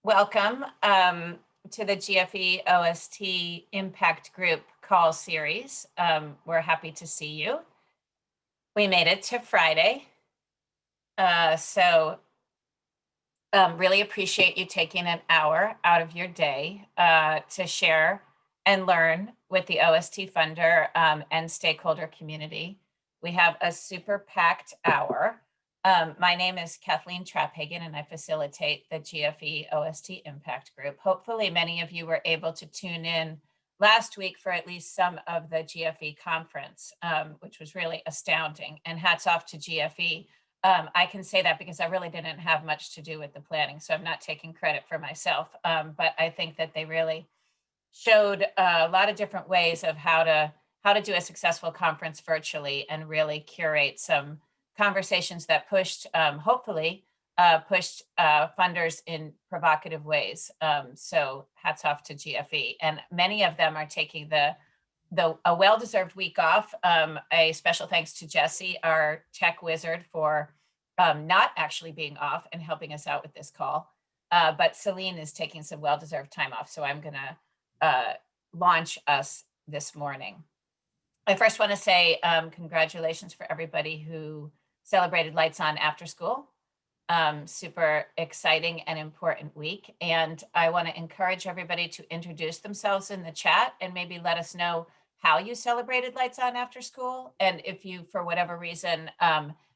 Welcome to the GFE OST Impact Group call series. We're happy to see you. We made it to Friday. Really appreciate you taking an hour out of your day to share and learn with the OST funder and stakeholder community. We have a super packed hour. My name is Kathleen Traphagen, and I facilitate the GFE OST Impact Group. Hopefully, many of you were able to tune in last week for at least some of the GFE conference, which was really astounding. And hats off to GFE. I can say that because I really didn't have much to do with the planning, so I'm not taking credit for myself. But I think that they really showed a lot of different ways of how to do a successful conference virtually and really curate some conversations that pushed, hopefully, pushed funders in provocative ways. So hats off to GFE. And many of them are taking a well-deserved week off. A special thanks to Jesse, our tech wizard, for not actually being off and helping us out with this call. But Celine is taking some well-deserved time off. So I'm gonna launch us this morning. I first want to say congratulations for everybody who celebrated Lights On after school. Super exciting and important week. And I want to encourage everybody to introduce themselves in the chat and maybe let us know how you celebrated Lights On after school. And if you, for whatever reason,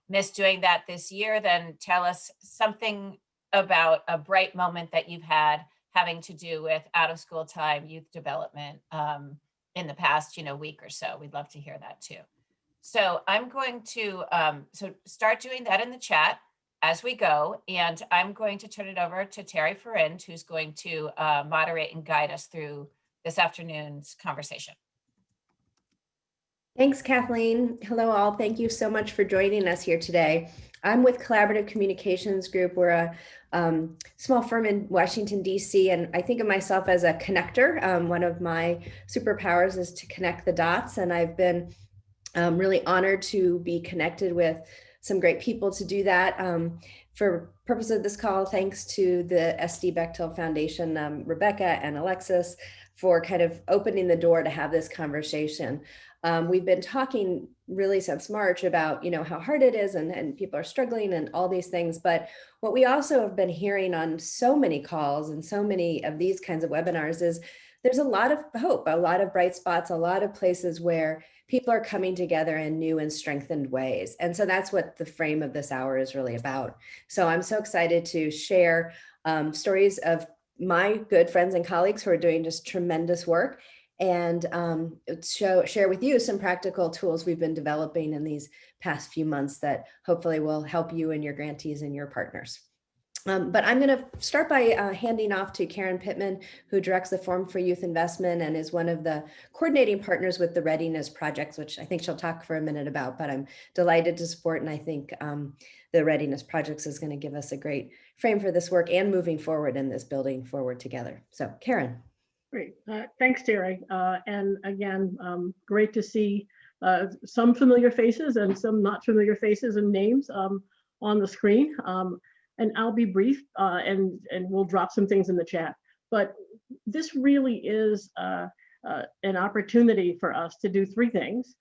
missed doing that this year, then tell us something about a bright moment that you've had having to do with out of school time, youth development in the past, week or so. We'd love to hear that too. So I'm going to start doing that in the chat as we go, and I'm going to turn it over to Terry Ferinde, who's going to moderate and guide us through this afternoon's conversation. Thanks, Kathleen. Hello, all. Thank you so much for joining us here today. I'm with Collaborative Communications Group. We're a small firm in Washington, D.C., and I think of myself as a connector. One of my superpowers is to connect the dots, and I've been really honored to be connected with some great people to do that. For purpose of this call, thanks to the SD Bechtel Foundation, Rebecca and Alexis, for kind of opening the door to have this conversation. We've been talking really since March about, how hard it is and people are struggling and all these things. But what we also have been hearing on so many calls and so many of these kinds of webinars is there's a lot of hope, a lot of bright spots, a lot of places where people are coming together in new and strengthened ways. And so that's what the frame of this hour is really about. So I'm so excited to share stories of my good friends and colleagues who are doing just tremendous work, and share with you some practical tools we've been developing in these past few months that hopefully will help you and your grantees and your partners. But I'm going to start by handing off to Karen Pittman, who directs the Forum for Youth Investment and is one of the coordinating partners with the Readiness Projects, which I think she'll talk for a minute about, but I'm delighted to support. And I think the Readiness Projects is going to give us a great frame for this work and moving forward in this building forward together. So Karen. Great. Thanks, Terry. And again, great to see some familiar faces and some not familiar faces and names on the screen. And I'll be brief and we'll drop some things in the chat. But this really is an opportunity for us to do three things,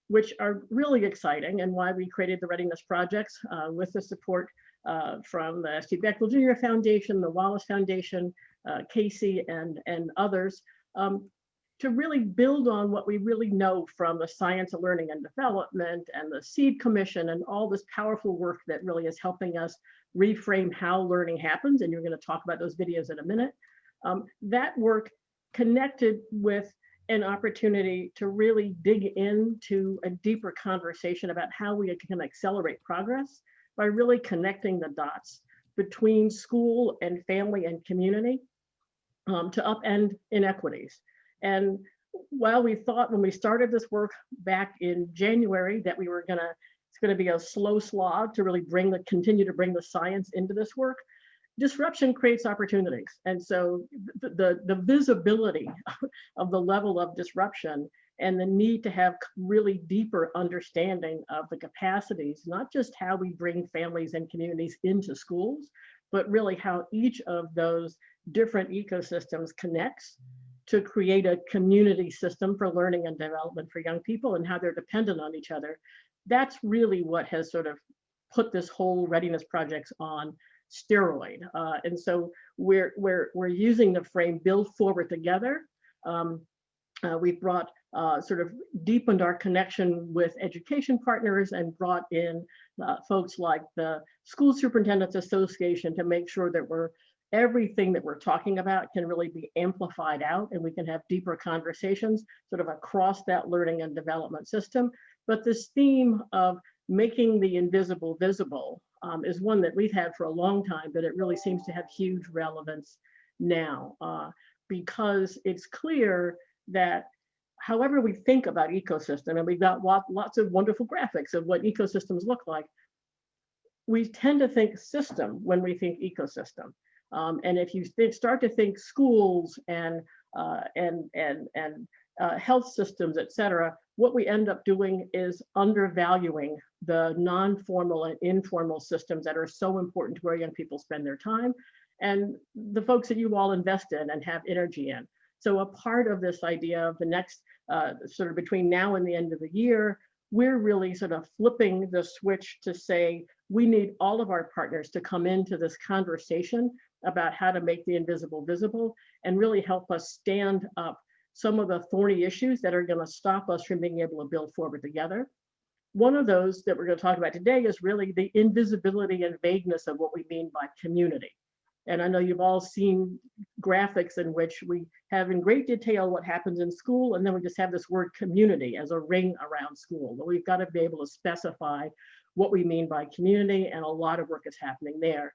which are really exciting and why we created the Readiness Projects with the support from the Steve Bechtel Jr. Foundation, the Wallace Foundation, Casey and others, to really build on what we really know from the Science of Learning and Development and the Seed Commission and all this powerful work that really is helping us reframe how learning happens. And you're going to talk about those videos in a minute. That work connected with an opportunity to really dig into a deeper conversation about how we can accelerate progress by really connecting the dots between school and family and community to upend inequities. And while we thought when we started this work back in January that it's going to be a slow slog to really continue to bring the science into this work, disruption creates opportunities. And so the visibility of the level of disruption and the need to have really deeper understanding of the capacities, not just how we bring families and communities into schools, but really how each of those different ecosystems connects to create a community system for learning and development for young people and how they're dependent on each other. That's really what has sort of put this whole Readiness Projects on steroid. And so we're using the frame build forward together. We've brought sort of deepened our connection with education partners and brought in folks like the School Superintendents Association to make sure that everything that we're talking about can really be amplified out and we can have deeper conversations sort of across that learning and development system. But this theme of making the invisible visible is one that we've had for a long time, but it really seems to have huge relevance now because it's clear that however we think about ecosystem, and we've got lots of wonderful graphics of what ecosystems look like, we tend to think system when we think ecosystem. And if you start to think schools and health systems, et cetera, what we end up doing is undervaluing the non-formal and informal systems that are so important to where young people spend their time and the folks that you all invest in and have energy in. So a part of this idea of the next sort of between now and the end of the year, we're really sort of flipping the switch to say, we need all of our partners to come into this conversation about how to make the invisible visible and really help us stand up some of the thorny issues that are going to stop us from being able to build forward together. One of those that we're going to talk about today is really the invisibility and vagueness of what we mean by community. And I know you've all seen graphics in which we have in great detail what happens in school, and then we just have this word community as a ring around school. But we've got to be able to specify what we mean by community, and a lot of work is happening there.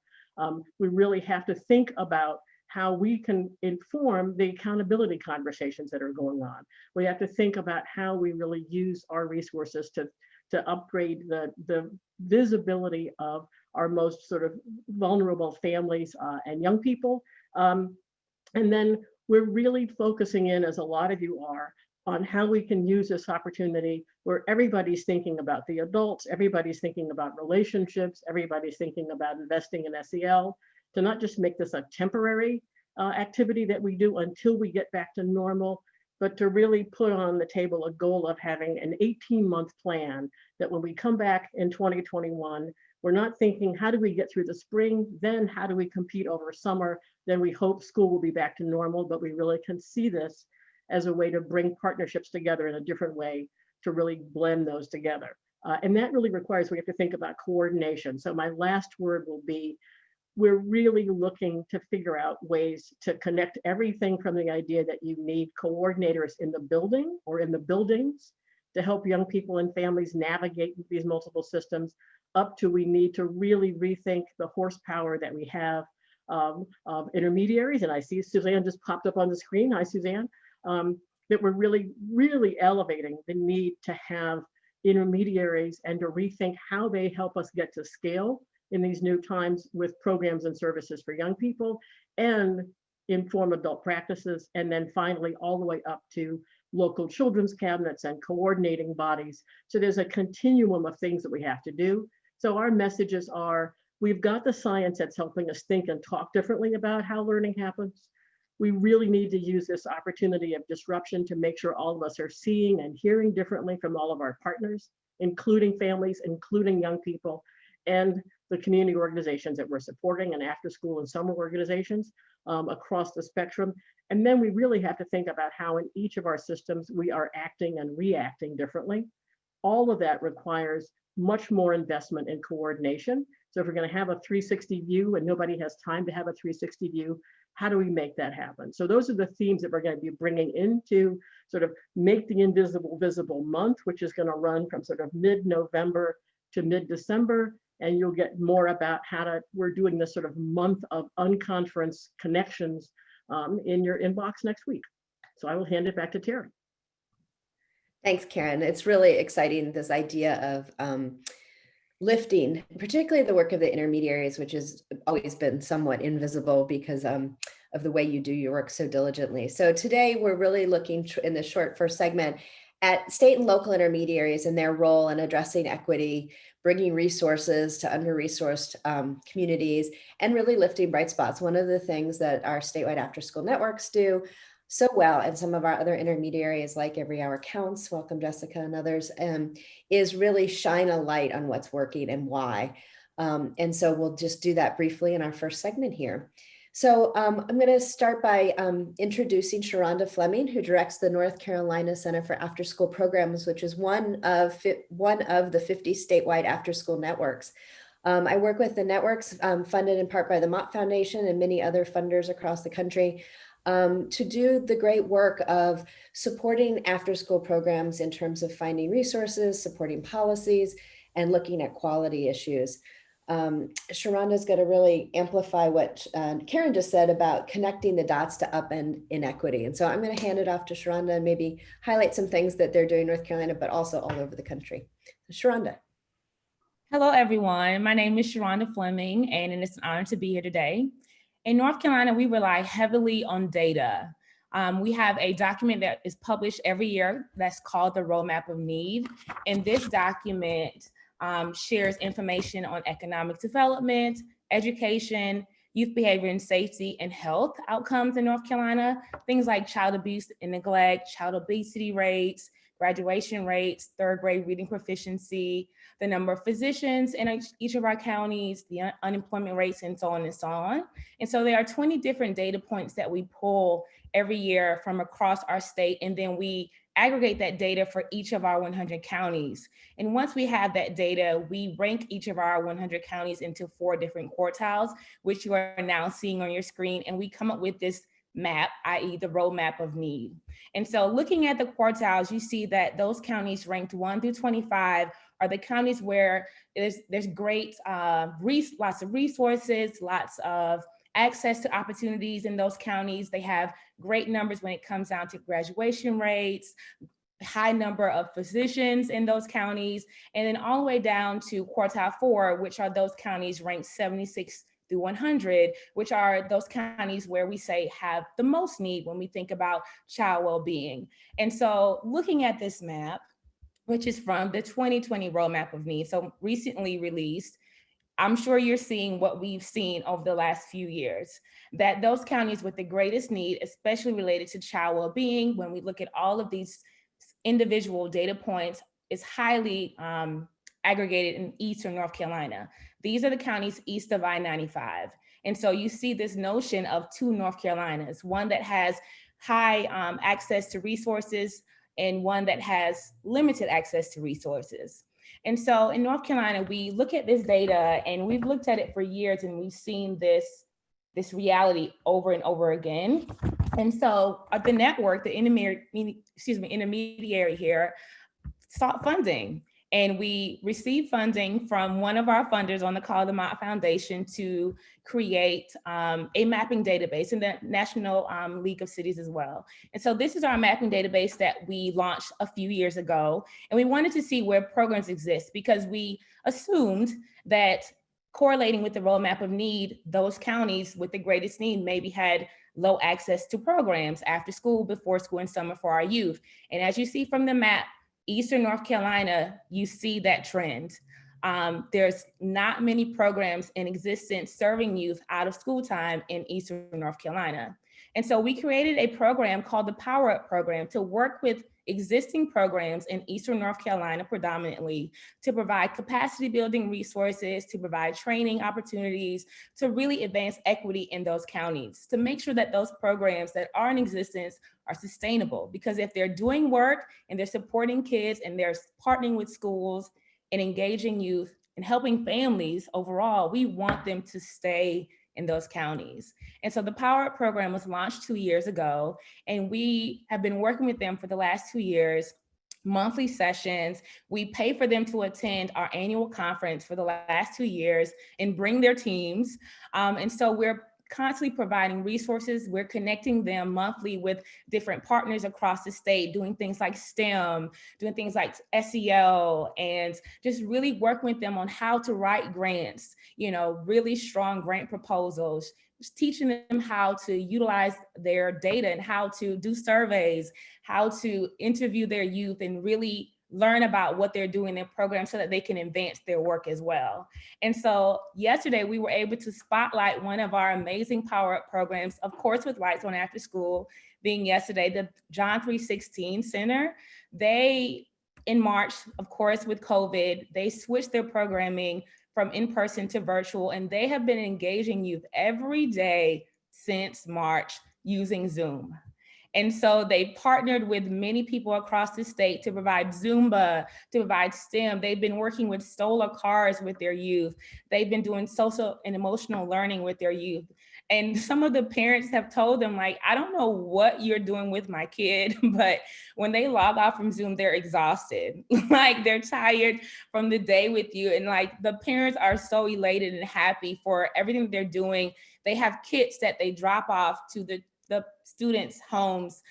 We really have to think about how we can inform the accountability conversations that are going on. We have to think about how we really use our resources to upgrade the visibility of our most sort of vulnerable families and young people. And then we're really focusing in, as a lot of you are, on how we can use this opportunity where everybody's thinking about the adults, everybody's thinking about relationships, everybody's thinking about investing in SEL, to not just make this a temporary activity that we do until we get back to normal, but to really put on the table a goal of having an 18-month plan that when we come back in 2021, we're not thinking, how do we get through the spring? Then how do we compete over summer? Then we hope school will be back to normal, but we really can see this as a way to bring partnerships together in a different way to really blend those together. And that really requires, we have to think about coordination. So my last word will be, we're really looking to figure out ways to connect everything from the idea that you need coordinators in the building or in the buildings to help young people and families navigate these multiple systems, up to we need to really rethink the horsepower that we have of intermediaries. And I see Suzanne just popped up on the screen. Hi, Suzanne. That we're really, really elevating the need to have intermediaries and to rethink how they help us get to scale in these new times with programs and services for young people and inform adult practices. And then finally, all the way up to local children's cabinets and coordinating bodies. So there's a continuum of things that we have to do. So our messages are, we've got the science that's helping us think and talk differently about how learning happens. We really need to use this opportunity of disruption to make sure all of us are seeing and hearing differently from all of our partners, including families, including young people, and the community organizations that we're supporting and after school and summer organizations across the spectrum. And then we really have to think about how in each of our systems we are acting and reacting differently. All of that requires much more investment in coordination. So if we're going to have a 360 view and nobody has time to have a 360 view, how do we make that happen? So those are the themes that we're going to be bringing into sort of Make the Invisible Visible month, which is going to run from sort of mid-November to mid-December. And you'll get more about we're doing this sort of month of unconference connections in your inbox next week. So I will hand it back to Terry. Thanks, Karen. It's really exciting, this idea of lifting, particularly the work of the intermediaries, which has always been somewhat invisible because of the way you do your work so diligently. So today we're really looking in the short first segment at state and local intermediaries and their role in addressing equity, bringing resources to under-resourced communities, and really lifting bright spots. One of the things that our statewide after-school networks do so well, and some of our other intermediaries like Every Hour Counts, welcome Jessica and others, is really shine a light on what's working and why. And so we'll just do that briefly in our first segment here. So I'm going to start by introducing Sheronda Fleming, who directs the North Carolina Center for After-School Programs, which is one of the 50 statewide after-school networks. I work with the networks funded in part by the Mott Foundation and many other funders across the country to do the great work of supporting after-school programs in terms of finding resources, supporting policies, and looking at quality issues. Sheronda's going to really amplify what Karen just said about connecting the dots to upend inequity. And so I'm going to hand it off to Sheronda and maybe highlight some things that they're doing in North Carolina, but also all over the country. Sheronda. Hello, everyone. My name is Sheronda Fleming, and it's an honor to be here today. In North Carolina, we rely heavily on data. We have a document that is published every year that's called the Roadmap of Need. And this document shares information on economic development, education, youth behavior and safety, and health outcomes in North Carolina. Things like child abuse and neglect, child obesity rates, graduation rates, third grade reading proficiency, the number of physicians in each of our counties, the unemployment rates, and so on and so on. And so there are 20 different data points that we pull every year from across our state, and then we aggregate that data for each of our 100 counties. And once we have that data, we rank each of our 100 counties into 4 different quartiles, which you are now seeing on your screen. And we come up with this map, i.e. the roadmap of need. And so looking at the quartiles, you see that those counties ranked 1 through 25 are the counties where there's great, lots of resources, lots of access to opportunities in those counties. They have great numbers when it comes down to graduation rates, high number of physicians in those counties, and then all the way down to quartile 4, which are those counties ranked 76 through 100, which are those counties where we say have the most need when we think about child well-being. And so looking at this map, which is from the 2020 Roadmap of Need, so recently released, I'm sure you're seeing what we've seen over the last few years, that those counties with the greatest need, especially related to child well-being, when we look at all of these individual data points, is highly aggregated in Eastern North Carolina. These are the counties east of I-95. And so you see this notion of 2 North Carolinas, one that has high access to resources and one that has limited access to resources. And so in North Carolina, we look at this data and we've looked at it for years and we've seen this reality over and over again. And so the network, the intermediary here, sought funding. And we received funding from one of our funders on the Call of the Mott Foundation to create a mapping database in the National League of Cities as well. And so this is our mapping database that we launched a few years ago. And we wanted to see where programs exist because we assumed that correlating with the roadmap of need, those counties with the greatest need maybe had low access to programs after school, before school, and summer for our youth. And as you see from the map, Eastern North Carolina, you see that trend. There's not many programs in existence serving youth out of school time in Eastern North Carolina. And so we created a program called the Power Up Program to work with existing programs in Eastern North Carolina predominantly to provide capacity building resources, to provide training opportunities, to really advance equity in those counties, to make sure that those programs that are in existence are sustainable. Because if they're doing work and they're supporting kids and they're partnering with schools and engaging youth and helping families overall, we want them to stay in those counties. And so the Power Up program was launched 2 years ago, and we have been working with them for the last 2 years, monthly sessions. We pay for them to attend our annual conference for the last 2 years and bring their teams. And so we're constantly providing resources. We're connecting them monthly with different partners across the state, doing things like STEM, doing things like SEL, and just really working with them on how to write grants, really strong grant proposals, just teaching them how to utilize their data and how to do surveys, how to interview their youth and really learn about what they're doing in their program so that they can advance their work as well. And so yesterday we were able to spotlight one of our amazing power-up programs, of course, with Lights on After School, being yesterday, the John 316 Center. They, in March, of course, with COVID, they switched their programming from in-person to virtual, and they have been engaging youth every day since March using Zoom. And so they partnered with many people across the state to provide Zumba, to provide STEM. They've been working with stolen cars with their youth. They've been doing social and emotional learning with their youth. And some of the parents have told them, like, I don't know what you're doing with my kid, but when they log off from Zoom, they're exhausted. Like, they're tired from the day with you. And like, the parents are so elated and happy for everything that they're doing. They have kits that they drop off to the students' homes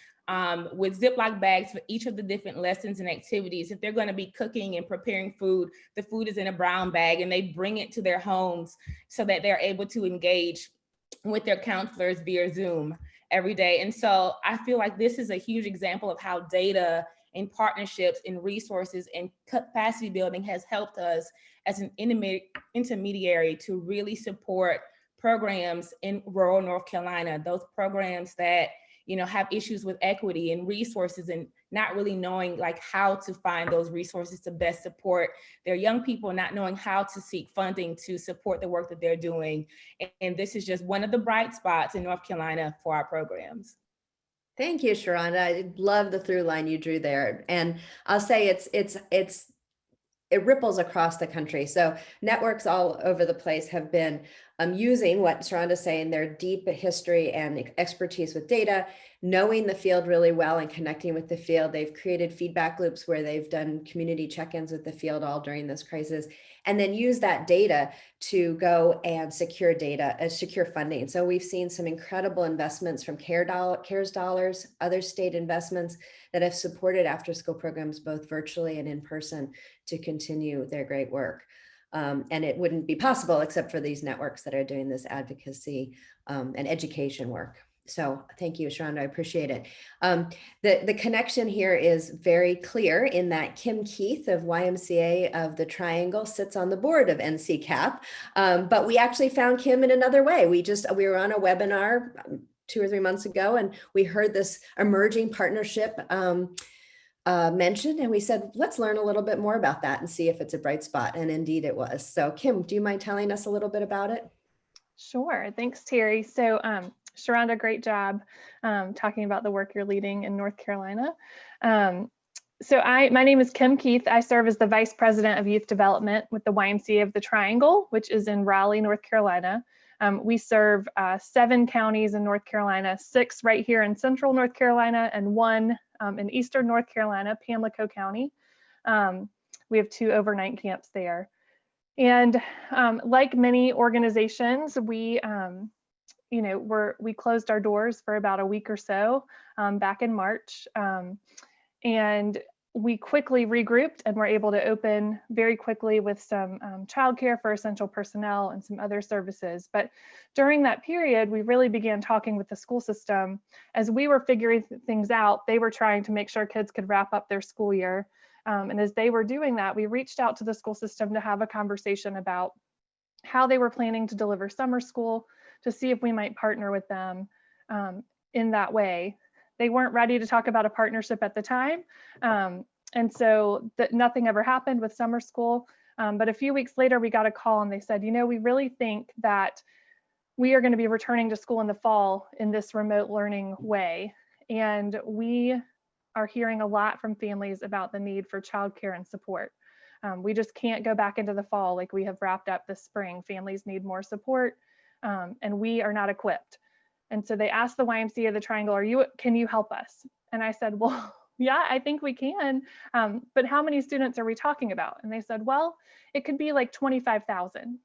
with Ziploc bags for each of the different lessons and activities. If they're going to be cooking and preparing food, the food is in a brown bag, and they bring it to their homes so that they're able to engage with their counselors via Zoom every day. And so I feel like this is a huge example of how data and partnerships and resources and capacity building has helped us as an intermediary to really support programs in rural North Carolina, those programs that, you know, have issues with equity and resources and not really knowing like how to find those resources to best support their young people, not knowing how to seek funding to support the work that they're doing. And this is just one of the bright spots in North Carolina for our programs. Thank you, Sheronda. I love the through line you drew there. And I'll say it ripples across the country. So networks all over the place have been using what Sheronda's saying, their deep history and expertise with data, knowing the field really well and connecting with the field. They've created feedback loops where they've done community check-ins with the field all during this crisis, and then use that data to go and secure funding. So we've seen some incredible investments from CARES dollars, other state investments that have supported after-school programs, both virtually and in person, to continue their great work. And it wouldn't be possible except for these networks that are doing this advocacy and education work. So thank you, Sheronda, I appreciate it. The connection here is very clear in that Kim Keith of YMCA of the Triangle sits on the board of NCCAP, but we actually found Kim in another way. We were on a webinar 2 or 3 months ago, and we heard this emerging partnership mentioned, and we said, let's learn a little bit more about that and see if it's a bright spot. And indeed it was. So Kim, do you mind telling us a little bit about it? Sure, thanks, Terry. So Sheronda, great job talking about the work you're leading in North Carolina. My name is Kim Keith. I serve as the Vice President of Youth Development with the YMCA of the Triangle, which is in Raleigh, North Carolina. We serve 7 counties in North Carolina, 6 right here in central North Carolina, and 1 in eastern North Carolina, Pamlico County. We have 2 overnight camps there. And like many organizations, we closed our doors for about a week or so back in March. And we quickly regrouped and were able to open very quickly with some childcare for essential personnel and some other services. But during that period, we really began talking with the school system. As we were figuring things out, they were trying to make sure kids could wrap up their school year. And as they were doing that, we reached out to the school system to have a conversation about how they were planning to deliver summer school, to see if we might partner with them in that way. They weren't ready to talk about a partnership at the time. And so nothing ever happened with summer school. But a few weeks later, we got a call and they said, we really think that we are going to be returning to school in the fall in this remote learning way. And we are hearing a lot from families about the need for childcare and support. We just can't go back into the fall like we have wrapped up this spring. Families need more support, and we are not equipped. And so they asked the YMCA of the Triangle, can you help us? And I said, well, yeah, I think we can, but how many students are we talking about? And they said, well, it could be like 25,000.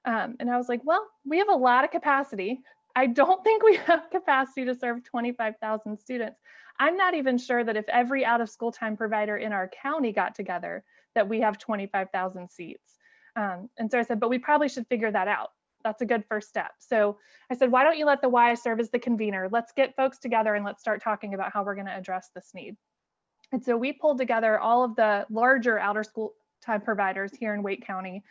And I was like, well, we have a lot of capacity. I don't think we have capacity to serve 25,000 students. I'm not even sure that if every out of school time provider in our county got together, that we have 25,000 seats. And so I said, but we probably should figure that out. That's a good first step. So I said, why don't you let the Y serve as the convener? Let's get folks together and let's start talking about how we're going to address this need. And so we pulled together all of the larger outer school time providers here in Wake County.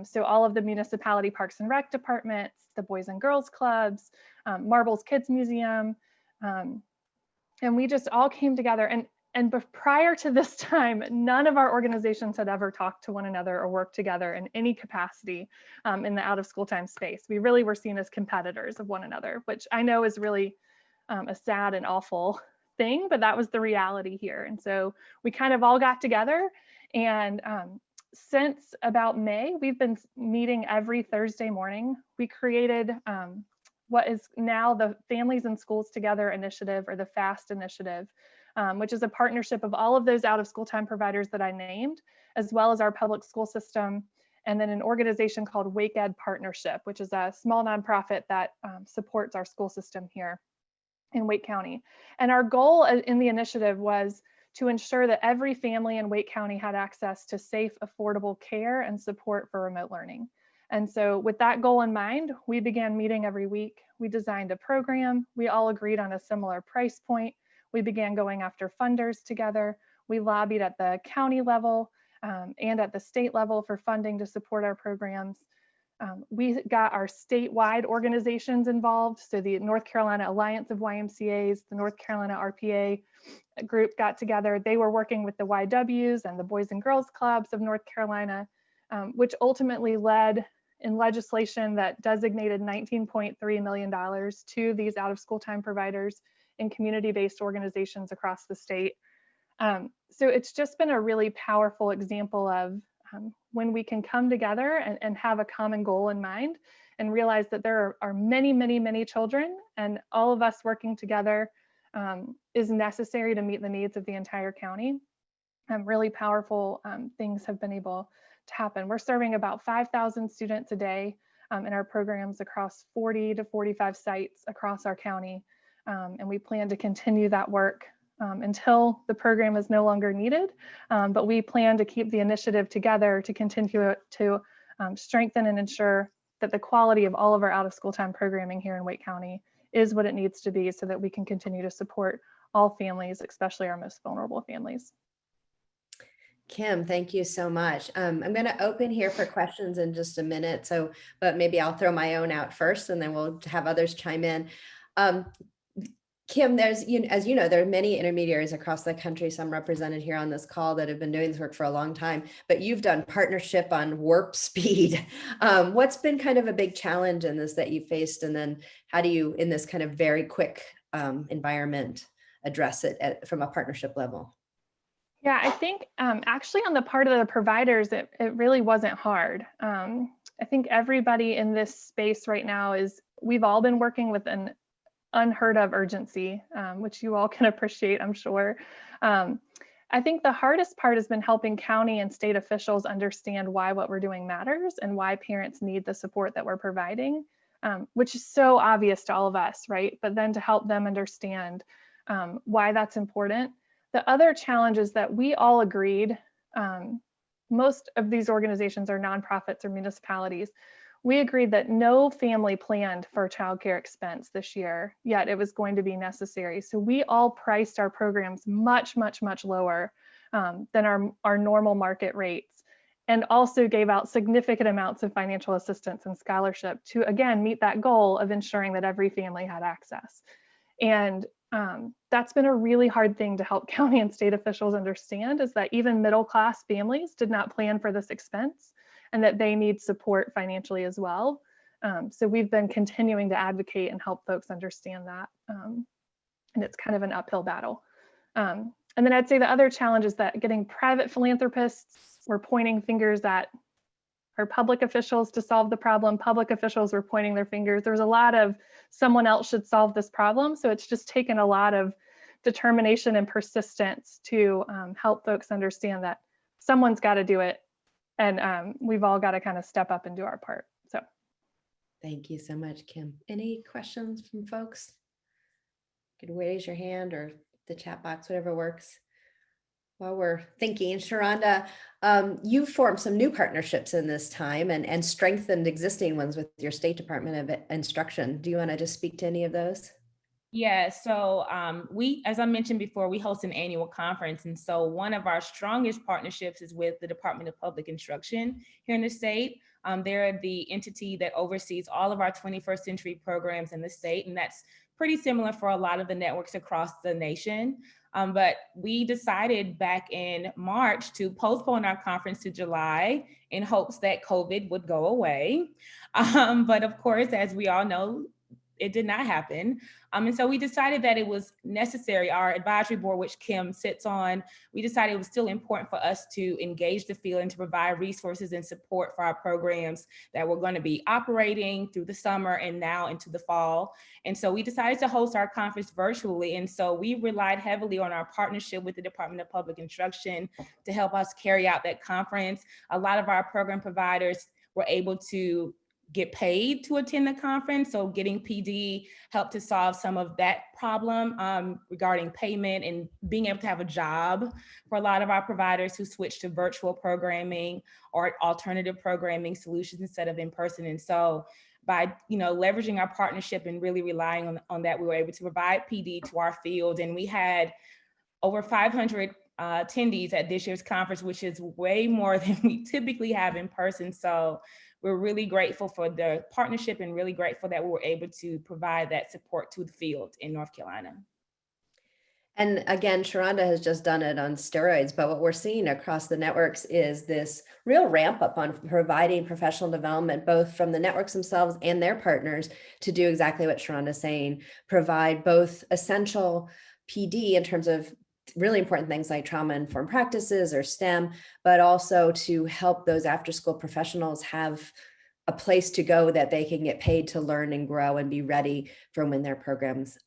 So all of the municipality parks and rec departments, the Boys and Girls Clubs, Marbles Kids Museum, and we just all came together. And prior to this time, none of our organizations had ever talked to one another or worked together in any capacity in the out of school time space. We really were seen as competitors of one another, which I know is really a sad and awful thing, but that was the reality here. And so we kind of all got together, and since about May, we've been meeting every Thursday morning. We created what is now the Families and Schools Together Initiative, or the FAST Initiative, which is a partnership of all of those out of school time providers that I named, as well as our public school system, and then an organization called Wake Ed Partnership, which is a small nonprofit that supports our school system here in Wake County. And our goal in the initiative was to ensure that every family in Wake County had access to safe, affordable care and support for remote learning. And so with that goal in mind, we began meeting every week. We designed a program. We all agreed on a similar price point. We began going after funders together. We lobbied at the county level and at the state level for funding to support our programs. We got our statewide organizations involved. So the North Carolina Alliance of YMCAs, the North Carolina RPA group got together. They were working with the YWs and the Boys and Girls Clubs of North Carolina, which ultimately led in legislation that designated $19.3 million to these out of school time providers and community-based organizations across the state. So it's just been a really powerful example of when we can come together and have a common goal in mind and realize that there are many, many, many children, and all of us working together is necessary to meet the needs of the entire county. Really powerful things have been able to happen. We're serving about 5,000 students a day in our programs across 40 to 45 sites across our county. And we plan to continue that work until the program is no longer needed. But we plan to keep the initiative together to continue to strengthen and ensure that the quality of all of our out of school time programming here in Wake County is what it needs to be, so that we can continue to support all families, especially our most vulnerable families. Kim, thank you so much. I'm going to open here for questions in just a minute. But maybe I'll throw my own out first, and then we'll have others chime in. Kim, as you know, there are many intermediaries across the country, some represented here on this call, that have been doing this work for a long time, but you've done partnership on warp speed. What's been kind of a big challenge in this that you faced? And then how do you, in this kind of very quick environment, address it from a partnership level? Yeah, I think actually on the part of the providers, it really wasn't hard. I think everybody in this space right now we've all been working with an unheard of urgency, which you all can appreciate, I'm sure. I think the hardest part has been helping county and state officials understand why what we're doing matters and why parents need the support that we're providing, which is so obvious to all of us, right? But then to help them understand why that's important. The other challenge is that we all agreed, most of these organizations are nonprofits or municipalities. We agreed that no family planned for childcare expense this year, yet it was going to be necessary. So we all priced our programs much, much, much lower than our normal market rates, and also gave out significant amounts of financial assistance and scholarship to, again, meet that goal of ensuring that every family had access. And that's been a really hard thing to help county and state officials understand, is that even middle-class families did not plan for this expense, and that they need support financially as well. So we've been continuing to advocate and help folks understand that. And it's kind of an uphill battle. And then I'd say the other challenge is that getting private philanthropists were pointing fingers at our public officials to solve the problem. Public officials were pointing their fingers. There was a lot of someone else should solve this problem. So it's just taken a lot of determination and persistence to help folks understand that someone's got to do it. And we've all got to kind of step up and do our part. So thank you so much, Kim. Any questions from folks? You could raise your hand or the chat box, whatever works. While we're thinking, Sheronda, you formed some new partnerships in this time and strengthened existing ones with your State Department of Instruction. Do you want to just speak to any of those? Yeah, so as I mentioned before, we host an annual conference. And so one of our strongest partnerships is with the Department of Public Instruction here in the state. They're the entity that oversees all of our 21st century programs in the state. And that's pretty similar for a lot of the networks across the nation. But we decided back in March to postpone our conference to July in hopes that COVID would go away. But of course, as we all know, it did not happen. And so we decided that it was necessary, our advisory board, which Kim sits on, we decided it was still important for us to engage the field and to provide resources and support for our programs that were going to be operating through the summer and now into the fall. And so we decided to host our conference virtually. And so we relied heavily on our partnership with the Department of Public Instruction to help us carry out that conference. A lot of our program providers were able to get paid to attend the conference. So getting PD helped to solve some of that problem regarding payment and being able to have a job for a lot of our providers who switched to virtual programming or alternative programming solutions instead of in person. And so by leveraging our partnership and really relying on that, we were able to provide PD to our field. And we had over 500 attendees at this year's conference, which is way more than we typically have in person. So we're really grateful for the partnership and really grateful that we were able to provide that support to the field in North Carolina. And again, Sheronda has just done it on steroids, but what we're seeing across the networks is this real ramp up on providing professional development, both from the networks themselves and their partners, to do exactly what Sheronda's saying, provide both essential PD in terms of really important things like trauma-informed practices or STEM, but also to help those after-school professionals have a place to go that they can get paid to learn and grow and be ready for when their programs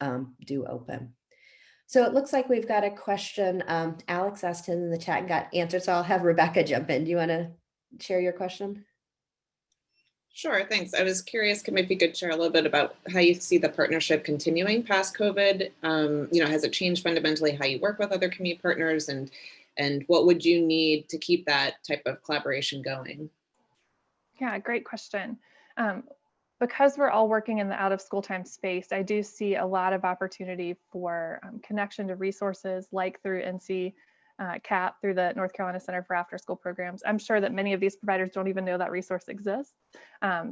do open. So it looks like we've got a question. Alex asked in the chat and got answered, so I'll have Rebecca jump in. Do you want to share your question? Sure, thanks. I was curious, maybe you could share a little bit about how you see the partnership continuing past COVID. Has it changed fundamentally how you work with other community partners, and what would you need to keep that type of collaboration going? Yeah, great question. Because we're all working in the out of school time space, I do see a lot of opportunity for connection to resources like through NC CAP, through the North Carolina Center for After School Programs. I'm sure that many of these providers don't even know that resource exists.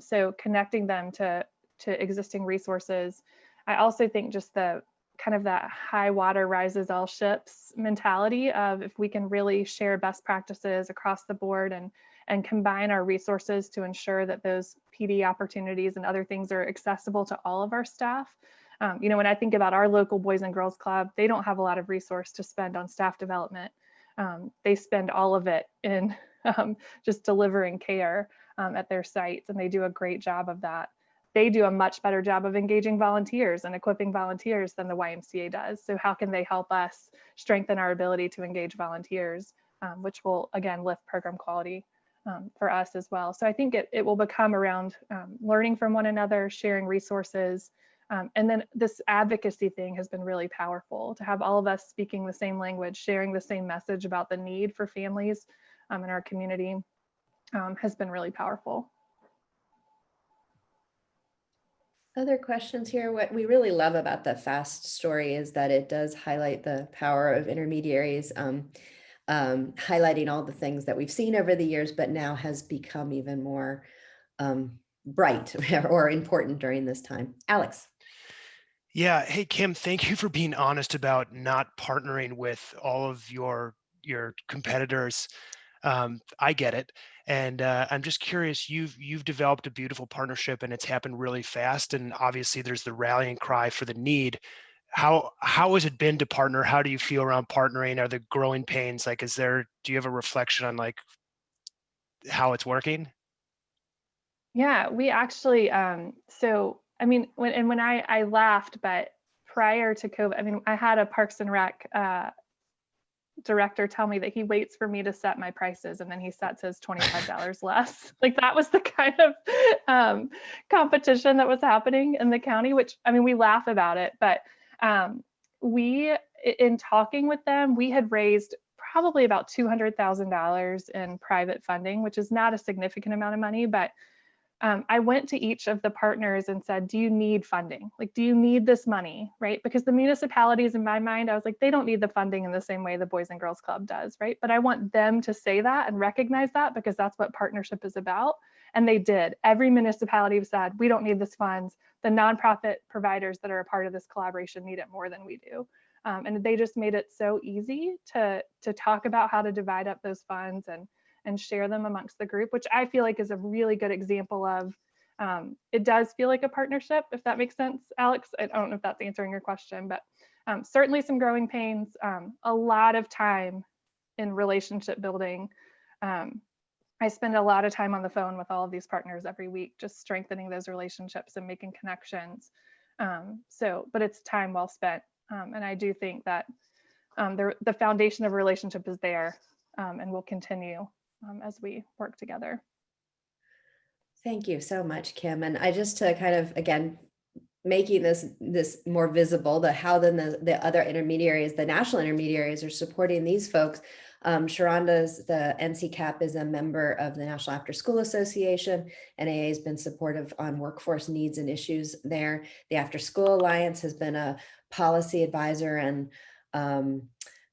So connecting them to existing resources. I also think just the kind of that high water rises all ships mentality of if we can really share best practices across the board and combine our resources to ensure that those PD opportunities and other things are accessible to all of our staff. When I think about our local Boys and Girls Club, they don't have a lot of resource to spend on staff development. They spend all of it in just delivering care at their sites, and they do a great job of that. They do a much better job of engaging volunteers and equipping volunteers than the YMCA does. So how can they help us strengthen our ability to engage volunteers, which will, again, lift program quality for us as well. So I think it will become around learning from one another, sharing resources. And then this advocacy thing has been really powerful to have all of us speaking the same language, sharing the same message about the need for families in our community has been really powerful. Other questions here? What we really love about the FAST story is that it does highlight the power of intermediaries, highlighting all the things that we've seen over the years, but now has become even more bright or important during this time. Alex. Yeah. Hey, Kim, thank you for being honest about not partnering with all of your competitors. I get it. And I'm just curious, you've developed a beautiful partnership and it's happened really fast. And obviously there's the rallying cry for the need. How has it been to partner? How do you feel around partnering? Are there growing pains? Like, do you have a reflection on like how it's working? Yeah, we actually, when I laughed, but prior to COVID, I had a Parks and Rec director tell me that he waits for me to set my prices and then he sets his $25 less. Like that was the kind of competition that was happening in the county, which, we laugh about it, but in talking with them, we had raised probably about $200,000 in private funding, which is not a significant amount of money, but I went to each of the partners and said, do you need funding? Like, do you need this money, right? Because the municipalities, in my mind, I was like, they don't need the funding in the same way the Boys and Girls Club does, right? But I want them to say that and recognize that, because that's what partnership is about. And they did. Every municipality said, we don't need this funds. The nonprofit providers that are a part of this collaboration need it more than we do. And they just made it so easy to talk about how to divide up those funds and share them amongst the group, which I feel like is a really good example of, it does feel like a partnership, if that makes sense, Alex. I don't know if that's answering your question, but certainly some growing pains, a lot of time in relationship building. I spend a lot of time on the phone with all of these partners every week, just strengthening those relationships and making connections. But it's time well spent. And I do think that the foundation of relationship is there and will continue as we work together. Thank you so much, Kim. And I just to kind of, again, making this more visible, how then the other intermediaries, the national intermediaries are supporting these folks. Sheronda's, the NCCAP is a member of the National Afterschool Association. NAA has been supportive on workforce needs and issues there. The Afterschool Alliance has been a policy advisor and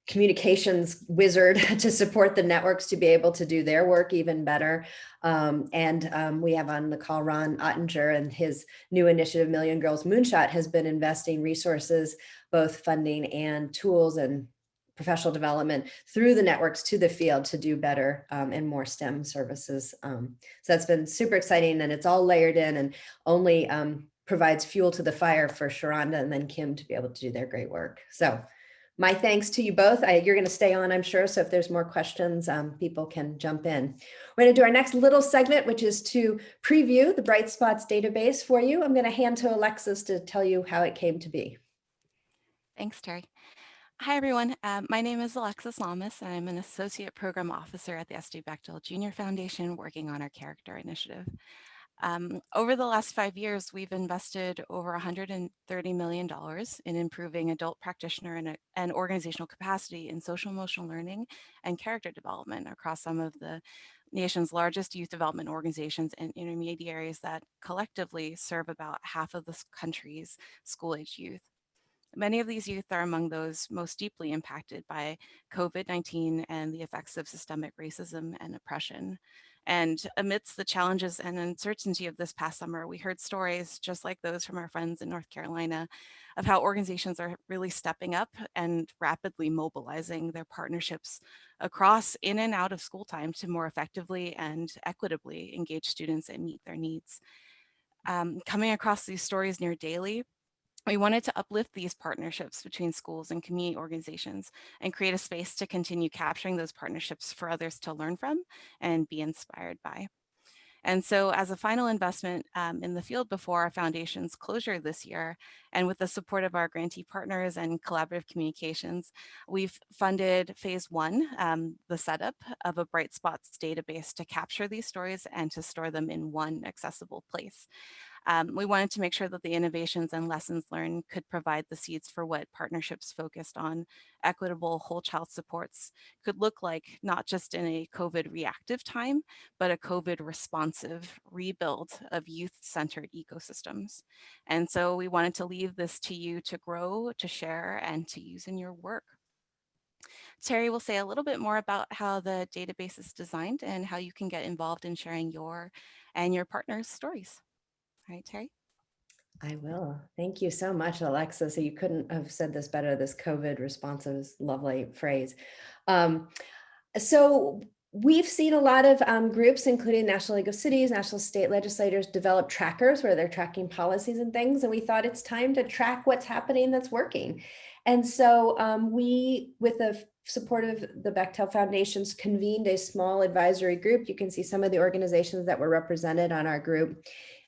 communications wizard to support the networks to be able to do their work even better. We have on the call Ron Ottinger, and his new initiative, Million Girls Moonshot, has been investing resources, both funding and tools and professional development through the networks to the field to do better and more STEM services. So that's been super exciting, and it's all layered in and only provides fuel to the fire for Sheronda and then Kim to be able to do their great work. So my thanks to you both. You're going to stay on, I'm sure. So if there's more questions, people can jump in. We're going to do our next little segment, which is to preview the Bright Spots database for you. I'm going to hand to Alexis to tell you how it came to be. Thanks, Terry. Hi, everyone. My name is Alexis Llamas, and I'm an Associate Program Officer at the SD Bechtel Junior Foundation working on our character initiative. Over the last 5 years, we've invested over $130 million in improving adult practitioner and organizational capacity in social emotional learning and character development across some of the nation's largest youth development organizations and intermediaries that collectively serve about half of the country's school-age youth. Many of these youth are among those most deeply impacted by COVID-19 and the effects of systemic racism and oppression. And amidst the challenges and uncertainty of this past summer, we heard stories just like those from our friends in North Carolina of how organizations are really stepping up and rapidly mobilizing their partnerships across in and out of school time to more effectively and equitably engage students and meet their needs. Coming across these stories near daily, we wanted to uplift these partnerships between schools and community organizations and create a space to continue capturing those partnerships for others to learn from and be inspired by. And so as a final investment in the field before our foundation's closure this year, and with the support of our grantee partners and collaborative communications, we've funded phase 1, the setup of a Bright Spots database to capture these stories and to store them in one accessible place. We wanted to make sure that the innovations and lessons learned could provide the seeds for what partnerships focused on equitable whole child supports could look like, not just in a COVID reactive time, but a COVID responsive rebuild of youth-centered ecosystems. And so we wanted to leave this to you to grow, to share, and to use in your work. Terry will say a little bit more about how the database is designed and how you can get involved in sharing your and your partner's stories. All right, Terry? I will. Thank you so much, Alexa. So you couldn't have said this better, this COVID responsive is a lovely phrase. So we've seen a lot of groups, including National League of Cities, national state legislators, develop trackers where they're tracking policies and things. And we thought it's time to track what's happening that's working. And so we, with the support of the Bechtel Foundations, convened a small advisory group. You can see some of the organizations that were represented on our group.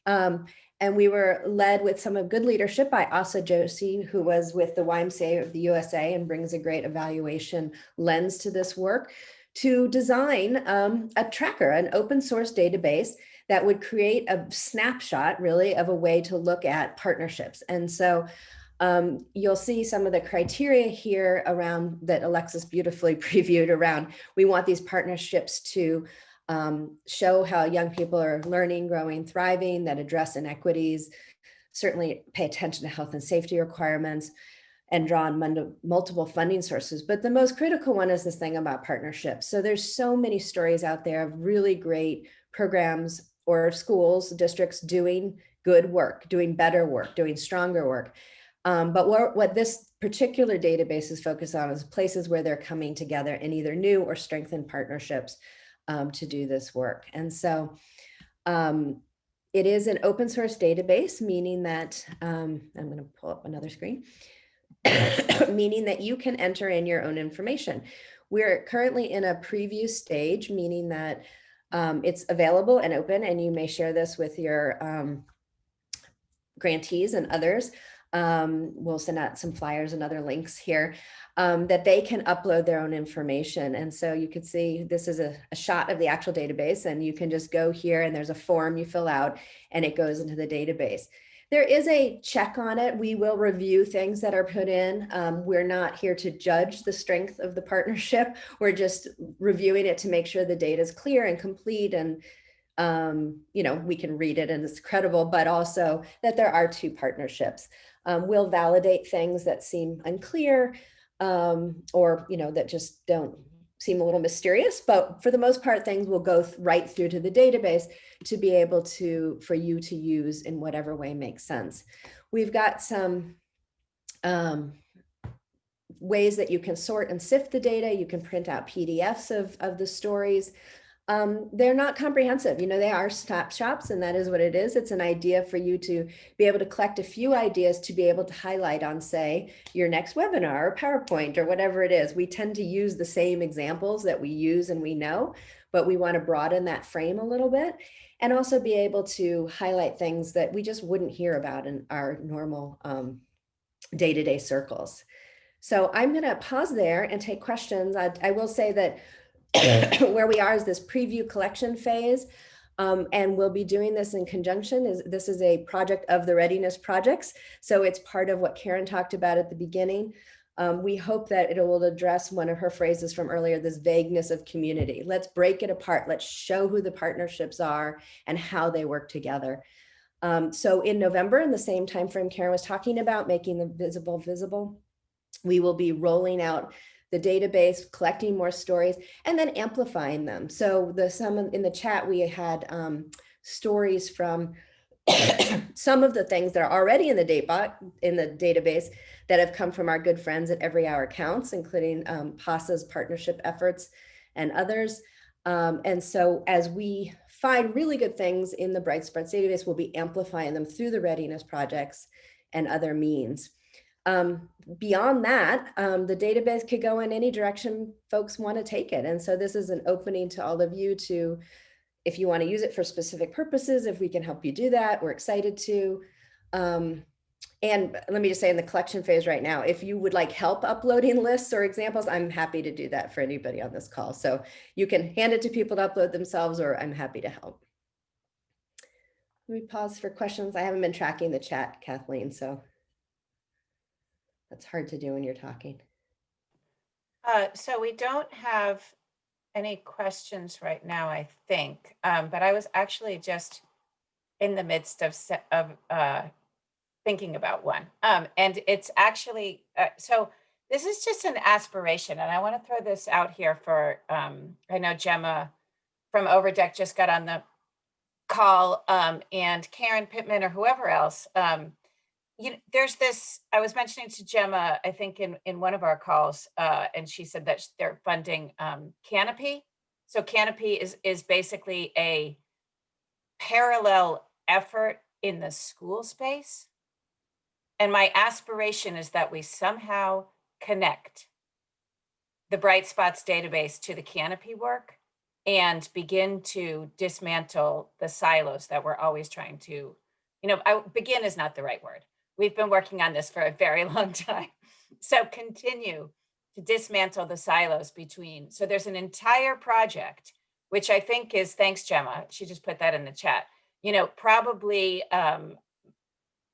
And we were led with some of good leadership by Asa Joshi, who was with the YMCA of the USA and brings a great evaluation lens to this work, to design a tracker, an open source database that would create a snapshot really of a way to look at partnerships. And so you'll see some of the criteria here around that Alexis beautifully previewed around. We want these partnerships to show how young people are learning, growing, thriving, that address inequities, certainly pay attention to health and safety requirements, and draw on multiple funding sources. But the most critical one is this thing about partnerships. So there's so many stories out there of really great programs or schools, districts doing good work, doing better work, doing stronger work. But what this particular database is focused on is places where they're coming together in either new or strengthened partnerships to do this work. And so it is an open source database, meaning that, I'm going to pull up another screen, meaning that you can enter in your own information. We're currently in a preview stage, meaning that it's available and open, and you may share this with your grantees and others. We'll send out some flyers and other links here that they can upload their own information. And so you could see this is a shot of the actual database, and you can just go here and there's a form you fill out and it goes into the database. There is a check on it. We will review things that are put in. We're not here to judge the strength of the partnership. We're just reviewing it to make sure the data is clear and complete, and we can read it and it's credible, but also that there are two partnerships. We'll validate things that seem unclear or that just don't seem a little mysterious, but for the most part, things will go right through to the database to be able for you to use in whatever way makes sense. We've got some ways that you can sort and sift the data. You can print out PDFs of the stories. They're not comprehensive. They are snapshots, and that is what it is. It's an idea for you to be able to collect a few ideas to be able to highlight on, say, your next webinar or PowerPoint or whatever it is. We tend to use the same examples that we use and we know, but we want to broaden that frame a little bit and also be able to highlight things that we just wouldn't hear about in our normal day-to-day circles. So I'm going to pause there and take questions. I will say that where we are is this preview collection phase, and we'll be doing this in conjunction. This is a project of the Readiness Projects, so it's part of what Karen talked about at the beginning. We hope that it will address one of her phrases from earlier, this vagueness of community. Let's break it apart. Let's show who the partnerships are and how they work together. So in November, in the same timeframe Karen was talking about, making them visible, we will be rolling out the database, collecting more stories, and then amplifying them. So in the chat, we had stories from some of the things that are already in the database that have come from our good friends at Every Hour Counts, including PASA's partnership efforts and others. And so as we find really good things in the Bright Spots database, we'll be amplifying them through the Readiness Projects and other means. Beyond that, the database could go in any direction folks want to take it. And so this is an opening to all of you to, if you want to use it for specific purposes, if we can help you do that, we're excited to. And let me just say, in the collection phase right now, if you would like help uploading lists or examples, I'm happy to do that for anybody on this call. So you can hand it to people to upload themselves, or I'm happy to help. Let me pause for questions. I haven't been tracking the chat, Kathleen, so that's hard to do when you're talking. So we don't have any questions right now, I think, but I was actually just in the midst of thinking about one. And it's actually, so this is just an aspiration, and I want to throw this out here for, I know Gemma from Overdeck just got on the call, and Karen Pittman or whoever else. There's this, I was mentioning to Gemma, I think in one of our calls, and she said that they're funding Canopy. So Canopy is basically a parallel effort in the school space. And my aspiration is that we somehow connect the Bright Spots database to the Canopy work and begin to dismantle the silos that we're always trying to, begin is not the right word. We've been working on this for a very long time. So continue to dismantle the silos between. So there's an entire project, which I think is, thanks, Gemma. She just put that in the chat. Probably,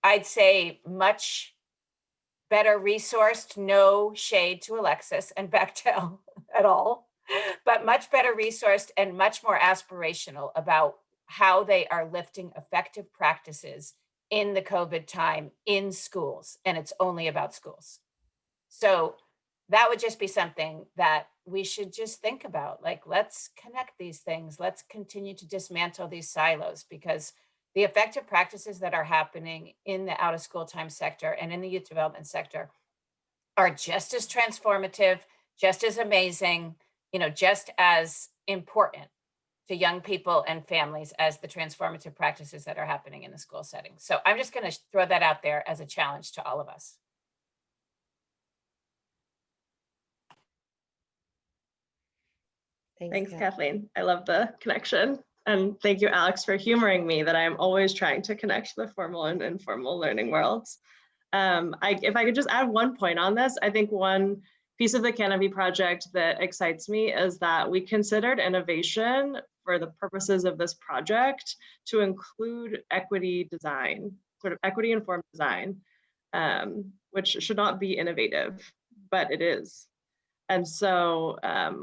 I'd say much better resourced, no shade to Alexis and Bechtel at all. but much better resourced and much more aspirational about how they are lifting effective practices in the COVID time in schools. And it's only about schools. So that would just be something that we should just think about. Like, let's connect these things. Let's continue to dismantle these silos, because the effective practices that are happening in the out of school time sector and in the youth development sector are just as transformative, just as amazing, just as important to young people and families as the transformative practices that are happening in the school setting. So I'm just going to throw that out there as a challenge to all of us. Thanks, Kat. Kathleen. I love the connection. And thank you, Alex, for humoring me that I'm always trying to connect the formal and informal learning worlds. If I could just add one point on this, I think one piece of the Canopy project that excites me is that we considered innovation for the purposes of this project to include equity design, sort of equity informed design, which should not be innovative, but it is. And so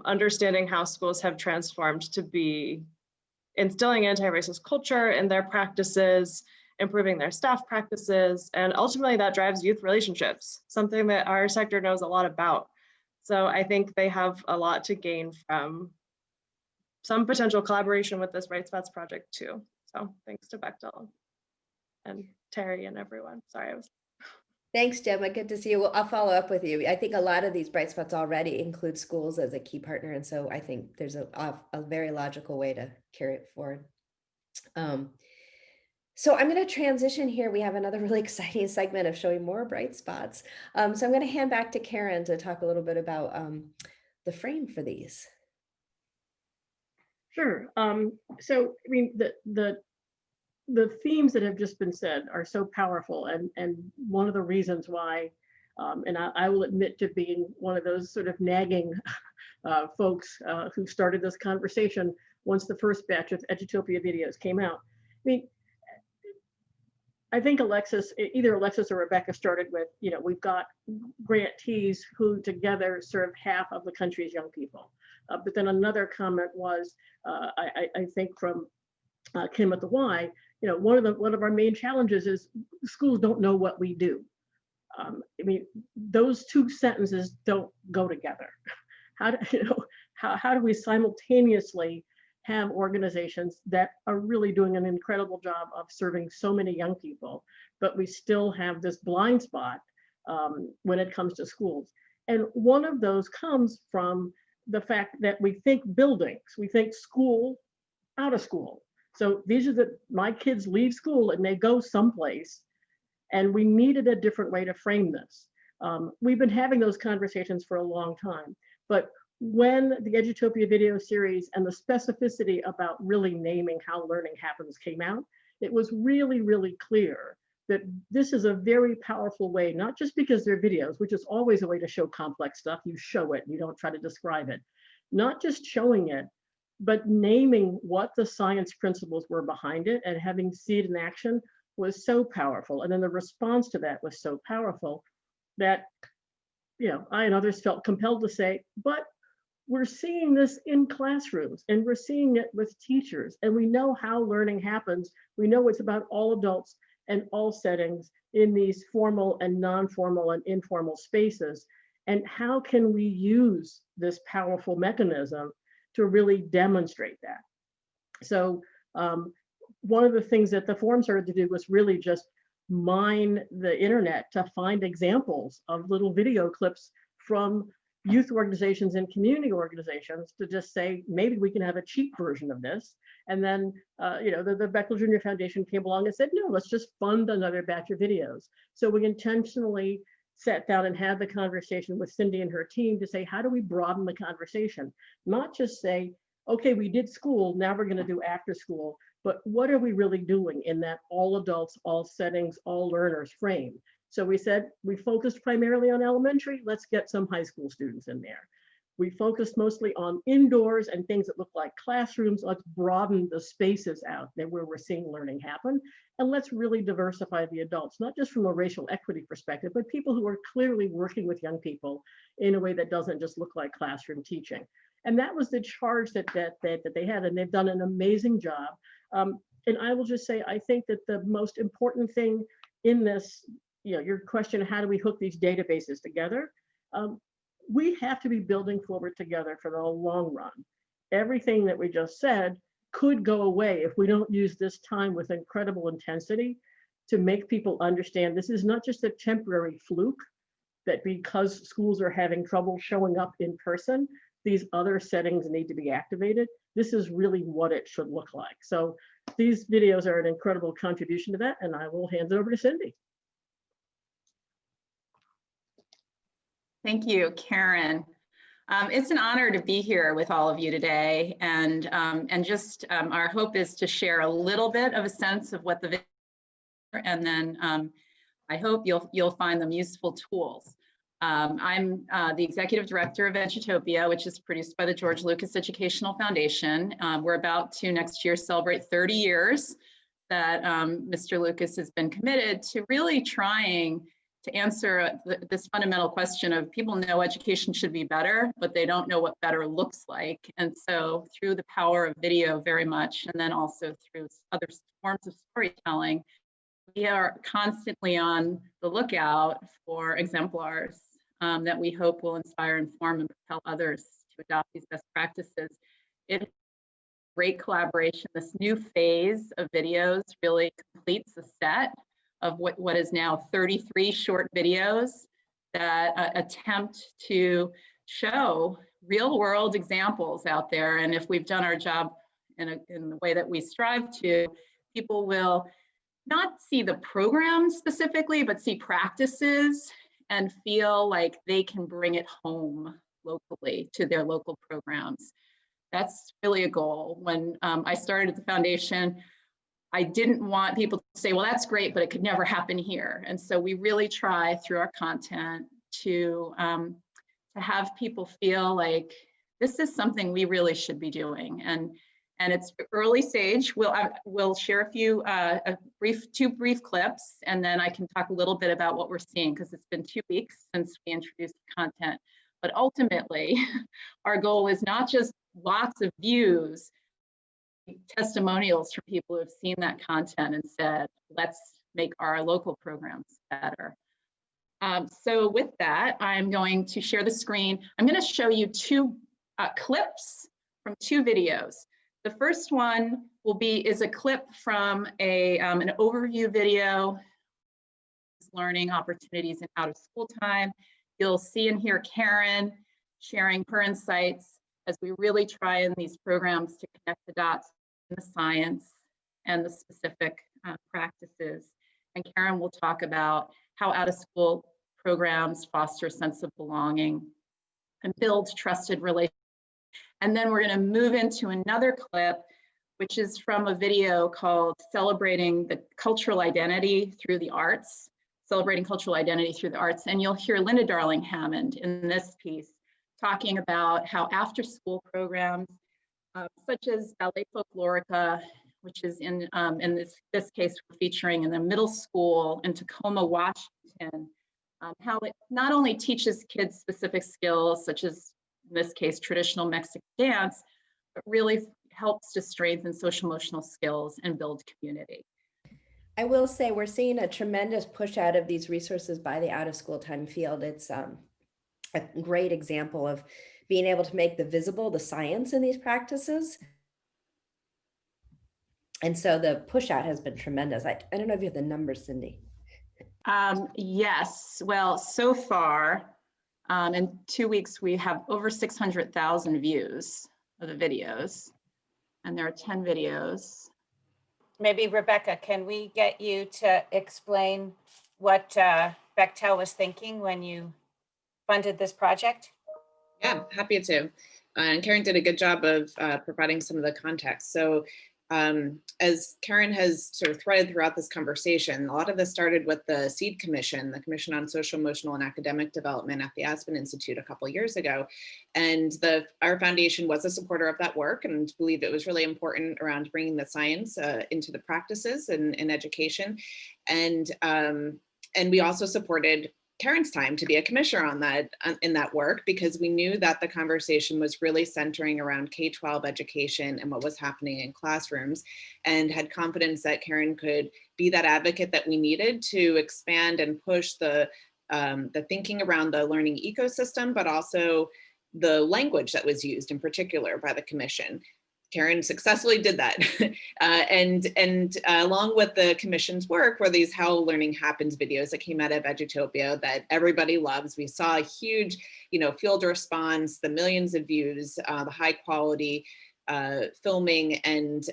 understanding how schools have transformed to be instilling anti-racist culture in their practices, improving their staff practices, and ultimately that drives youth relationships, something that our sector knows a lot about. So I think they have a lot to gain from some potential collaboration with this Bright Spots project too. So thanks to Bechtel and Terry and everyone. Sorry, I was. Thanks, Gemma. Good to see you. Well, I'll follow up with you. I think a lot of these bright spots already include schools as a key partner. And so I think there's a very logical way to carry it forward. So I'm going to transition here. We have another really exciting segment of showing more bright spots. So I'm going to hand back to Karen to talk a little bit about the frame for these. Sure. So, I mean, the themes that have just been said are so powerful, and one of the reasons why, and I will admit to being one of those sort of nagging folks who started this conversation once the first batch of Edutopia videos came out. I mean, I think either Alexis or Rebecca started with, we've got grantees who together serve half of the country's young people. But then another comment was, I think from Kim at the Y, one of our main challenges is schools don't know what we do. I mean, those two sentences don't go together. How do we simultaneously have organizations that are really doing an incredible job of serving so many young people, but we still have this blind spot when it comes to schools? And one of those comes from the fact that we think buildings, we think school, out of school. So these are my kids leave school and they go someplace, and we needed a different way to frame this. We've been having those conversations for a long time, but when the Edutopia video series and the specificity about really naming how learning happens came out, it was really, really clear that this is a very powerful way, not just because they're videos, which is always a way to show complex stuff. You show it, you don't try to describe it. Not just showing it, but naming what the science principles were behind it and having see it in action was so powerful. And then the response to that was so powerful that, I and others felt compelled to say, but we're seeing this in classrooms and we're seeing it with teachers, and we know how learning happens. We know it's about all adults and all settings in these formal and non-formal and informal spaces. And how can we use this powerful mechanism to really demonstrate that? So one of the things that the forum started to do was really just mine the internet to find examples of little video clips from youth organizations and community organizations to just say, maybe we can have a cheap version of this. And then, the Bechtel Junior Foundation came along and said, no, let's just fund another batch of videos. So we intentionally sat down and had the conversation with Cindy and her team to say, how do we broaden the conversation? Not just say, okay, we did school, now we're going to do after school, but what are we really doing in that all adults, all settings, all learners frame? So we said, we focused primarily on elementary, let's get some high school students in there. We focused mostly on indoors and things that look like classrooms. Let's broaden the spaces out there where we're seeing learning happen. And let's really diversify the adults, not just from a racial equity perspective, but people who are clearly working with young people in a way that doesn't just look like classroom teaching. And that was the charge that they had, and they've done an amazing job. And I will just say, I think that the most important thing in this, your question, how do we hook these databases together? We have to be building forward together for the long run. Everything that we just said could go away if we don't use this time with incredible intensity to make people understand this is not just a temporary fluke, that because schools are having trouble showing up in person, these other settings need to be activated. This is really what it should look like. So these videos are an incredible contribution to that, and I will hand it over to Cindy. Thank you, Karen. It's an honor to be here with all of you today, and just our hope is to share a little bit of a sense of what the video, and then I hope you'll find them useful tools. I'm the executive director of Edutopia, which is produced by the George Lucas Educational Foundation. We're about to next year celebrate 30 years that Mr. Lucas has been committed to really trying to answer this fundamental question of people know education should be better, but they don't know what better looks like. And so through the power of video very much, and then also through other forms of storytelling, we are constantly on the lookout for exemplars that we hope will inspire, inform, and propel others to adopt these best practices. It's great collaboration. This new phase of videos really completes the set of what is now 33 short videos that attempt to show real world examples out there. And if we've done our job in the way that we strive to, people will not see the program specifically, but see practices and feel like they can bring it home locally to their local programs. That's really a goal. When I started at the foundation, I didn't want people to say, well, that's great, but it could never happen here. And so we really try through our content to have people feel like this is something we really should be doing. And it's early stage. We'll share a few, two brief clips, and then I can talk a little bit about what we're seeing, because it's been 2 weeks since we introduced the content. But ultimately, our goal is not just lots of views, testimonials from people who have seen that content and said, let's make our local programs better. So with that, I'm going to share the screen. I'm going to show you two clips from 2 videos. The first one is a clip from an overview video, learning opportunities in out of school time. You'll see and hear Karen sharing her insights as we really try in these programs to connect the dots in the science and the specific practices. And Karen will talk about how out of school programs foster a sense of belonging and build trusted relationships. And then we're going to move into another clip, which is from a video called Celebrating the Cultural Identity Through the Arts, Celebrating Cultural Identity Through the Arts. And you'll hear Linda Darling Hammond in this piece talking about how after-school programs, such as Ballet Folklorica, which is in this case, we're featuring in the middle school in Tacoma, Washington, how it not only teaches kids specific skills, such as in this case, traditional Mexican dance, but really helps to strengthen social emotional skills and build community. I will say we're seeing a tremendous push out of these resources by the out of school time field. It's a great example of being able to make the science in these practices. And so the push out has been tremendous. I don't know if you have the numbers, Cindy. Yes, well, so far, in 2 weeks, we have over 600,000 views of the videos, and there are 10 videos. Maybe Rebecca, can we get you to explain what Bechtel was thinking when you funded this project? Yeah, happy to. And Karen did a good job of providing some of the context. So As Karen has sort of threaded throughout this conversation, a lot of this started with the SEED Commission, the Commission on Social, Emotional, and Academic Development at the Aspen Institute a couple years ago. And our foundation was a supporter of that work and believed it was really important around bringing the science into the practices in education. And we also supported Karen's time to be a commissioner on that in that work, because we knew that the conversation was really centering around K-12 education and what was happening in classrooms, and had confidence that Karen could be that advocate that we needed to expand and push the thinking around the learning ecosystem, but also the language that was used in particular by the commission. Karen successfully did that. And along with the commission's work were these How Learning Happens videos that came out of Edutopia that everybody loves. We saw a huge, field response, the millions of views, the high quality filming, and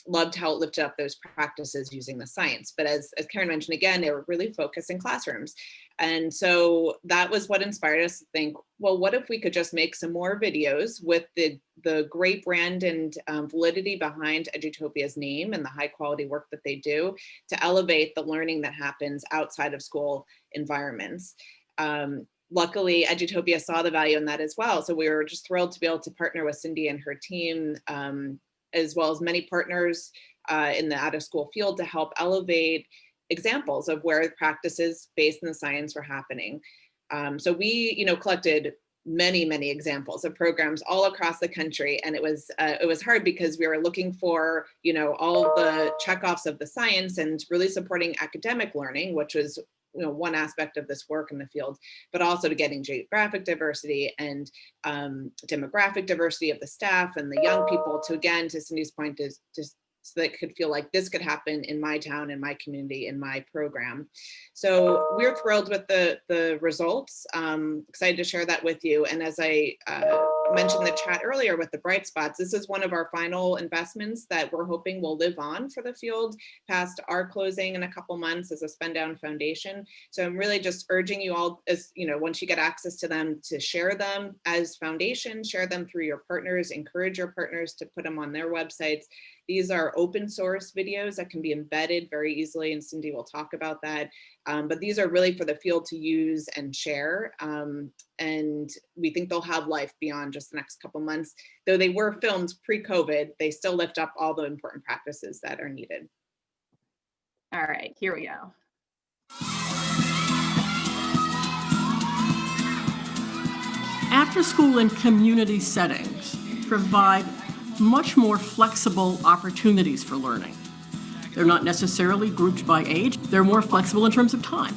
loved how it lifted up those practices using the science. But as Karen mentioned, again, they were really focused in classrooms. And so that was what inspired us to think, well, what if we could just make some more videos with the great brand and validity behind Edutopia's name and the high quality work that they do to elevate the learning that happens outside of school environments. Luckily, Edutopia saw the value in that as well. So we were just thrilled to be able to partner with Cindy and her team, as well as many partners in the out of school field to help elevate examples of where practices based in the science were happening. So we, collected many examples of programs all across the country, and it was hard because we were looking for, all the checkoffs of the science and really supporting academic learning, which was one aspect of this work in the field, but also to getting geographic diversity and demographic diversity of the staff and the young people to, again, to Cindy's point, is just so they could feel like this could happen in my town, in my community, in my program. So we're thrilled with the results. Excited to share that with you. And as I mentioned in the chat earlier with the bright spots, this is one of our final investments that we're hoping will live on for the field past our closing in a couple months as a spend down foundation. So I'm really just urging you all, as once you get access to them, to share them as foundation, share them through your partners, encourage your partners to put them on their websites. These are open source videos that can be embedded very easily, and Cindy will talk about that. But these are really for the field to use and share. And we think they'll have life beyond just the next couple months. Though they were filmed pre-COVID, they still lift up all the important practices that are needed. All right, here we go. After school and community settings provide much more flexible opportunities for learning. They're not necessarily grouped by age. They're more flexible in terms of time.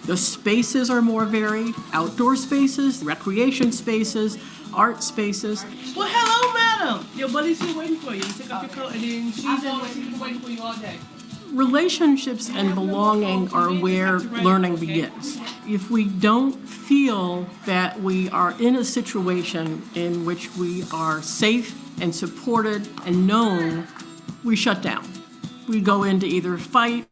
The spaces are more varied: outdoor spaces, recreation spaces, art spaces. Well, hello, madam. Your buddy's here waiting for you. Take off your coat, and then she's waiting for you all day. Relationships and belonging are where learning begins. If we don't feel that we are in a situation in which we are safe and supported and known, we shut down. We go into either fight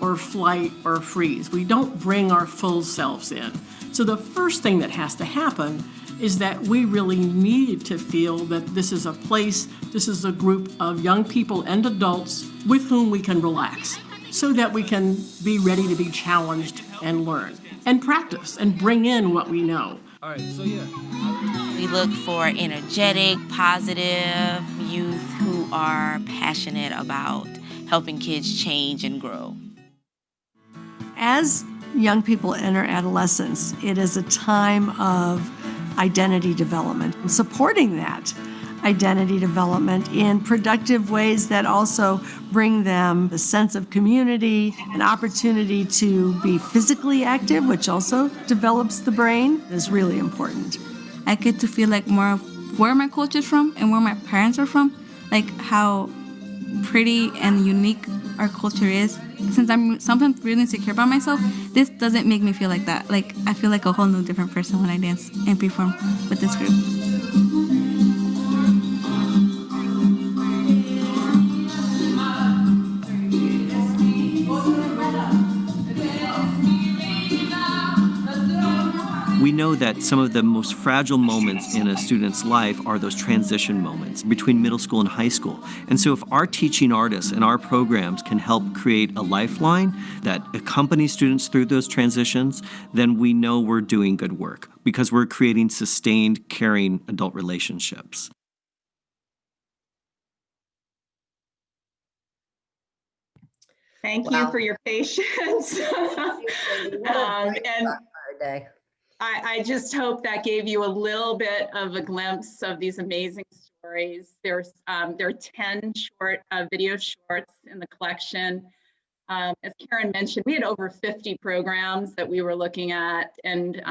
or flight or freeze. We don't bring our full selves in. So the first thing that has to happen is that we really need to feel that this is a place, this is a group of young people and adults with whom we can relax, so that we can be ready to be challenged and learn and practice and bring in what we know. All right, so yeah. We look for energetic, positive youth who are passionate about helping kids change and grow. As young people enter adolescence, it is a time of identity development and supporting that identity development in productive ways that also bring them a sense of community, an opportunity to be physically active, which also develops the brain, is really important. I get to feel like more of where my culture is from and where my parents are from, like how pretty and unique our culture is. Since I'm sometimes really insecure about myself, this doesn't make me feel like that. Like I feel like a whole new different person when I dance and perform with this group. We know that some of the most fragile moments in a student's life are those transition moments between middle school and high school. And so if our teaching artists and our programs can help create a lifeline that accompanies students through those transitions, then we know we're doing good work because we're creating sustained, caring adult relationships. Thank you for your patience. I just hope that gave you a little bit of a glimpse of these amazing stories. There are 10 short video shorts in the collection. As Karen mentioned, we had over 50 programs that we were looking at, and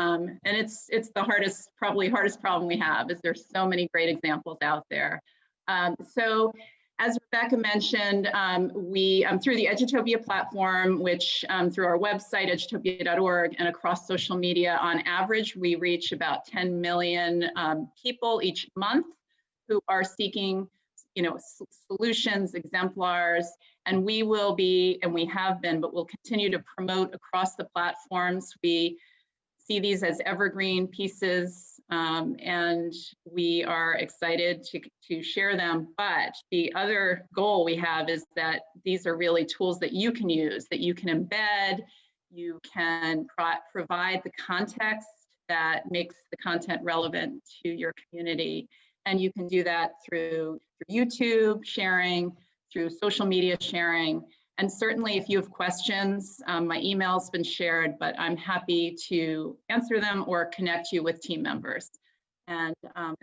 it's the hardest problem we have is there's so many great examples out there. So as Rebecca mentioned, we through the Edutopia platform, which through our website, edutopia.org, and across social media, on average, we reach about 10 million people each month who are seeking, solutions, exemplars, and we will be, and we have been, but we'll continue to promote across the platforms. We see these as evergreen pieces, and we are excited to share them. But the other goal we have is that these are really tools that you can use, that you can embed, you can provide the context that makes the content relevant to your community. And you can do that through YouTube sharing, through social media sharing. And certainly if you have questions, my email's been shared, but I'm happy to answer them or connect you with team members. And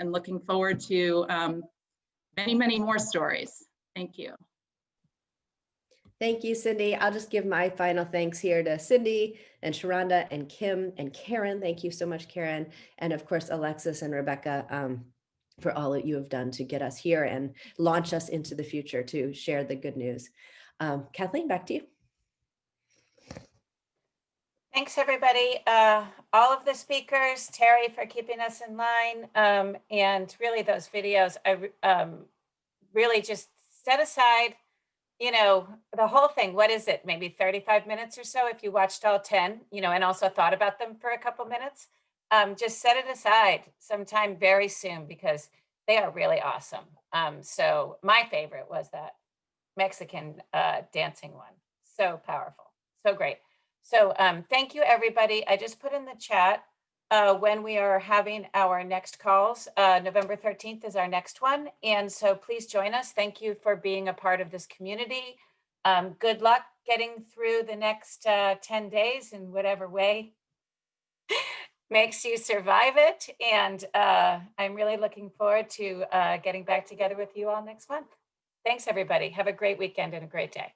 looking forward to many, many more stories. Thank you. Thank you, Cindy. I'll just give my final thanks here to Cindy and Sheronda and Kim and Karen. Thank you so much, Karen. And of course, Alexis and Rebecca, for all that you have done to get us here and launch us into the future to share the good news. Kathleen, back to you. Thanks, everybody. All of the speakers, Terry for keeping us in line, and really those videos, I really just set aside, the whole thing. What is it? Maybe 35 minutes or so if you watched all 10, and also thought about them for a couple minutes. Just set it aside sometime very soon because they are really awesome. So my favorite was that Mexican dancing one. So powerful, so great. So thank you, everybody. I just put in the chat when we are having our next calls. November 13th is our next one. And so please join us. Thank you for being a part of this community. Good luck getting through the next 10 days in whatever way makes you survive it. And I'm really looking forward to getting back together with you all next month. Thanks, everybody. Have a great weekend and a great day.